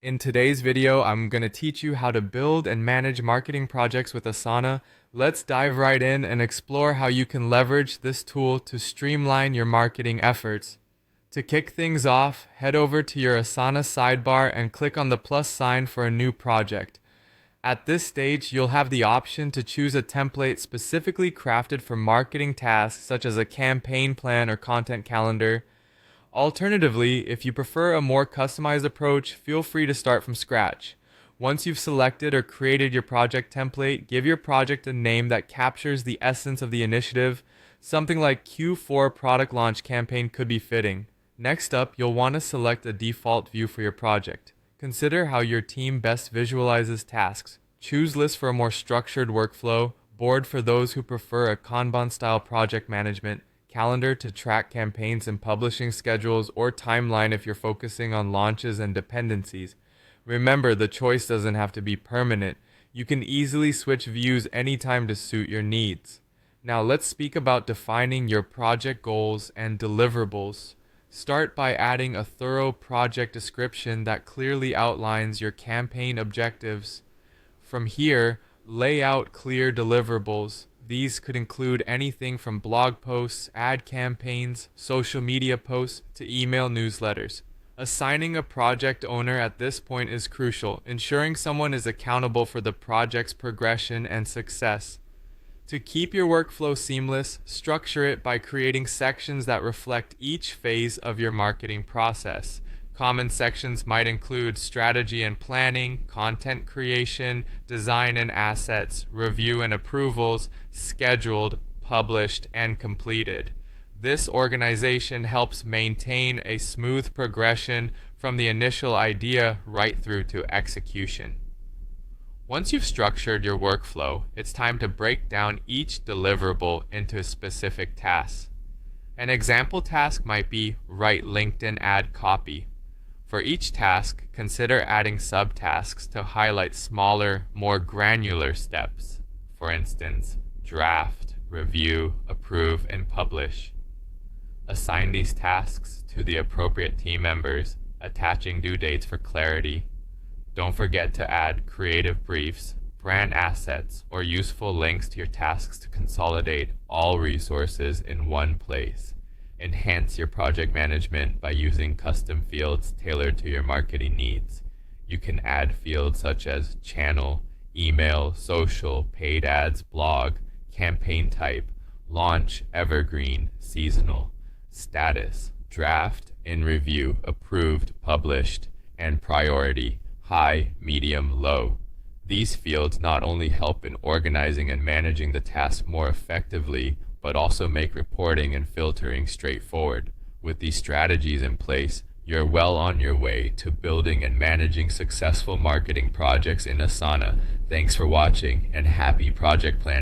In today's video, I'm going to teach you how to build and manage marketing projects with Asana. Let's dive right in and explore how you can leverage this tool to streamline your marketing efforts. To kick things off, head over to your Asana sidebar and click on the plus sign for a new project. At this stage, you'll have the option to choose a template specifically crafted for marketing tasks such as a campaign plan or content calendar. Alternatively, if you prefer a more customized approach, feel free to start from scratch. Once you've selected or created your project template, give your project a name that captures the essence of the initiative. Something like Q4 product launch campaign could be fitting. Next up, you'll want to select a default view for your project. Consider how your team best visualizes tasks. Choose lists for a more structured workflow, board for those who prefer a Kanban-style project management, calendar to track campaigns and publishing schedules, or timeline if you're focusing on launches and dependencies. Remember, the choice doesn't have to be permanent. You can easily switch views anytime to suit your needs. Now let's speak about defining your project goals and deliverables. Start by adding a thorough project description that clearly outlines your campaign objectives. From here, lay out clear deliverables. These could include anything from blog posts, ad campaigns, social media posts, to email newsletters. Assigning a project owner at this point is crucial, ensuring someone is accountable for the project's progression and success. To keep your workflow seamless, structure it by creating sections that reflect each phase of your marketing process. Common sections might include strategy and planning, content creation, design and assets, review and approvals, scheduled, published, and completed. This organization helps maintain a smooth progression from the initial idea right through to execution. Once you've structured your workflow, it's time to break down each deliverable into specific tasks. An example task might be write LinkedIn ad copy. For each task, consider adding subtasks to highlight smaller, more granular steps. For instance, draft, review, approve, and publish. Assign these tasks to the appropriate team members, attaching due dates for clarity. Don't forget to add creative briefs, brand assets, or useful links to your tasks to consolidate all resources in one place. Enhance your project management by using custom fields tailored to your marketing needs. You can add fields such as channel, email, social, paid ads, blog, campaign type, launch, evergreen, seasonal, status, draft, in review, approved, published, and priority, high, medium, low. These fields not only help in organizing and managing the task more effectively, but also make reporting and filtering straightforward. With these strategies in place, you're well on your way to building and managing successful marketing projects in Asana. Thanks for watching, and happy project planning.